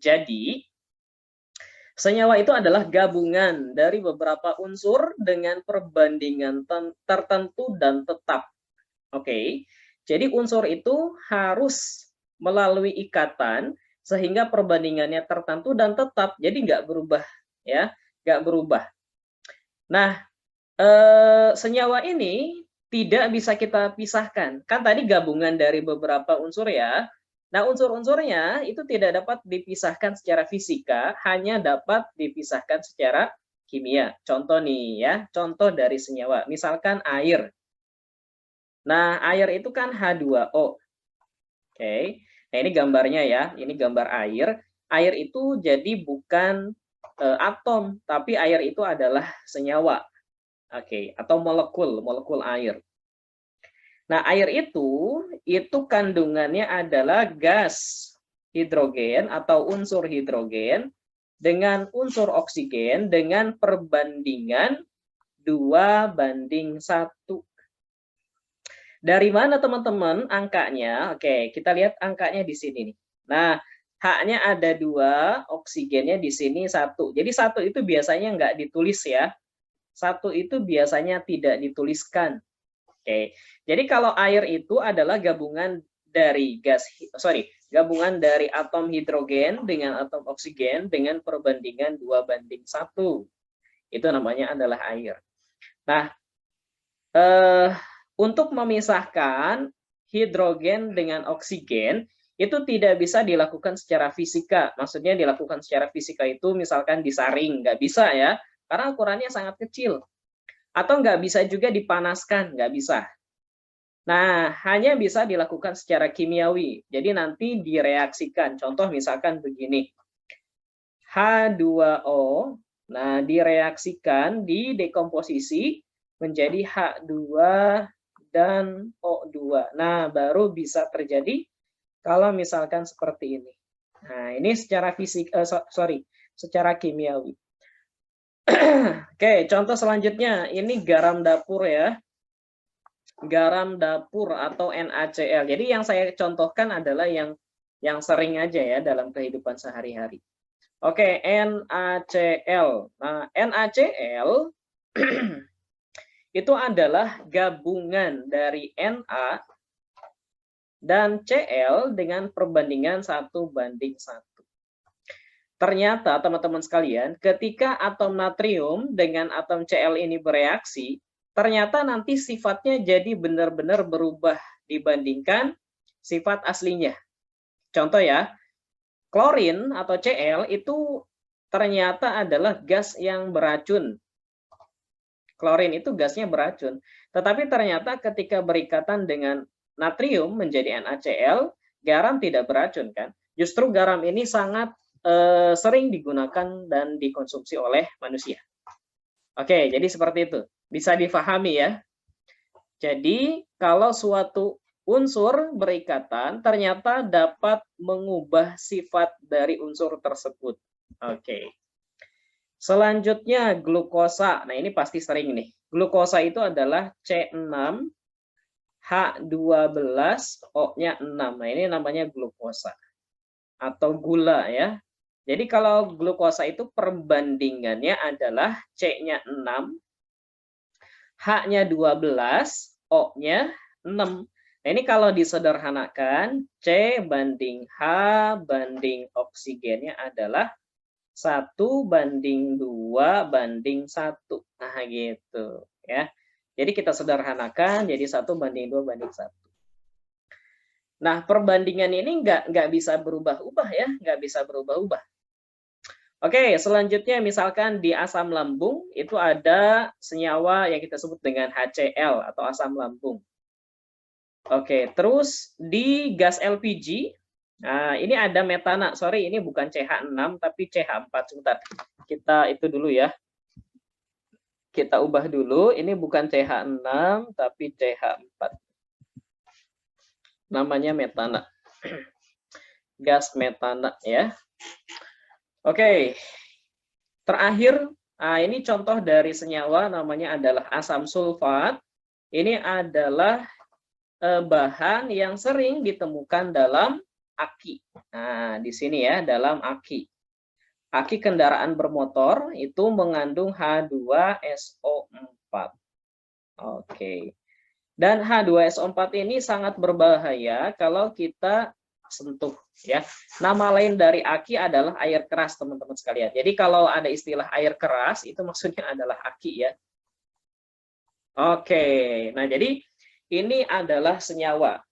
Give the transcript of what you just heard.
Jadi, senyawa itu adalah gabungan dari beberapa unsur dengan perbandingan tertentu dan tetap. Oke, jadi unsur itu harus melalui ikatan sehingga perbandingannya tertentu dan tetap, jadi nggak berubah, ya, nggak berubah. Nah, senyawa ini tidak bisa kita pisahkan. Kan tadi gabungan dari beberapa unsur ya. Nah, unsur-unsurnya itu tidak dapat dipisahkan secara fisika, hanya dapat dipisahkan secara kimia. Contoh nih ya, contoh dari senyawa. Misalkan air. Nah, air itu kan H2O. Oke. Nah, ini gambarnya ya. Ini gambar air. Air itu jadi bukan atom, tapi air itu adalah senyawa. Oke, atau molekul air. Nah, air itu kandungannya adalah gas hidrogen atau unsur hidrogen dengan unsur oksigen dengan perbandingan 2:1. Dari mana teman-teman angkanya? Oke, kita lihat angkanya di sini nih. Nah, H-nya ada 2, oksigennya di sini 1. Jadi 1 itu biasanya nggak ditulis ya. 1 itu biasanya tidak dituliskan. Oke, jadi kalau air itu adalah gabungan dari gabungan dari atom hidrogen dengan atom oksigen dengan perbandingan 2:1. Itu namanya adalah air. Nah, untuk memisahkan hidrogen dengan oksigen itu tidak bisa dilakukan secara fisika. Maksudnya dilakukan secara fisika itu misalkan disaring, nggak bisa ya, karena ukurannya sangat kecil. Atau nggak bisa juga dipanaskan, nggak bisa. Nah, hanya bisa dilakukan secara kimiawi. Jadi nanti direaksikan. Contoh misalkan begini. H2O, nah direaksikan, didekomposisi menjadi H2 dan O2. Nah, baru bisa terjadi kalau misalkan seperti ini. Nah, ini secara secara kimiawi. Oke, contoh selanjutnya, ini garam dapur ya. Garam dapur atau NaCl. Jadi yang saya contohkan adalah yang sering aja ya dalam kehidupan sehari-hari. Oke, NaCl. Nah, NaCl itu adalah gabungan dari Na dan Cl dengan perbandingan 1:1. Ternyata teman-teman sekalian, ketika atom natrium dengan atom Cl ini bereaksi, ternyata nanti sifatnya jadi benar-benar berubah dibandingkan sifat aslinya. Contoh ya, klorin atau Cl itu ternyata adalah gas yang beracun. Klorin itu gasnya beracun. Tetapi ternyata ketika berikatan dengan natrium menjadi NaCl, garam tidak beracun kan? Justru garam ini sangat sering digunakan dan dikonsumsi oleh manusia. Oke, jadi seperti itu. Bisa difahami ya. Jadi, kalau suatu unsur berikatan ternyata dapat mengubah sifat dari unsur tersebut. Oke. Selanjutnya glukosa. Nah, ini pasti sering nih. Glukosa itu adalah C6, H12, O-nya 6. Nah, ini namanya glukosa atau gula ya. Jadi kalau glukosa itu perbandingannya adalah C-nya 6, H-nya 12, O-nya 6. Nah, ini kalau disederhanakan, C banding H banding oksigennya adalah 1:2:1. Nah, gitu ya. Jadi kita sederhanakan jadi 1:2:1. Nah, perbandingan ini nggak bisa berubah-ubah ya, nggak bisa berubah-ubah. Oke, selanjutnya misalkan di asam lambung itu ada senyawa yang kita sebut dengan HCl atau asam lambung. Oke, terus di gas LPG, nah ini ada metana. Sorry, ini bukan CH6 tapi CH4. Sebentar, kita itu dulu ya. Kita ubah dulu, ini bukan CH6 tapi CH4. Namanya metana. Gas metana ya. Oke, terakhir, ini contoh dari senyawa namanya adalah asam sulfat. Ini adalah bahan yang sering ditemukan dalam aki. Nah, di sini ya, dalam aki. Aki kendaraan bermotor itu mengandung H2SO4. Oke. Dan H2SO4 ini sangat berbahaya kalau kita sentuh ya. Nama lain dari aki adalah air keras, teman-teman sekalian. Jadi kalau ada istilah air keras itu maksudnya adalah aki ya. Oke. Nah, jadi ini adalah senyawa.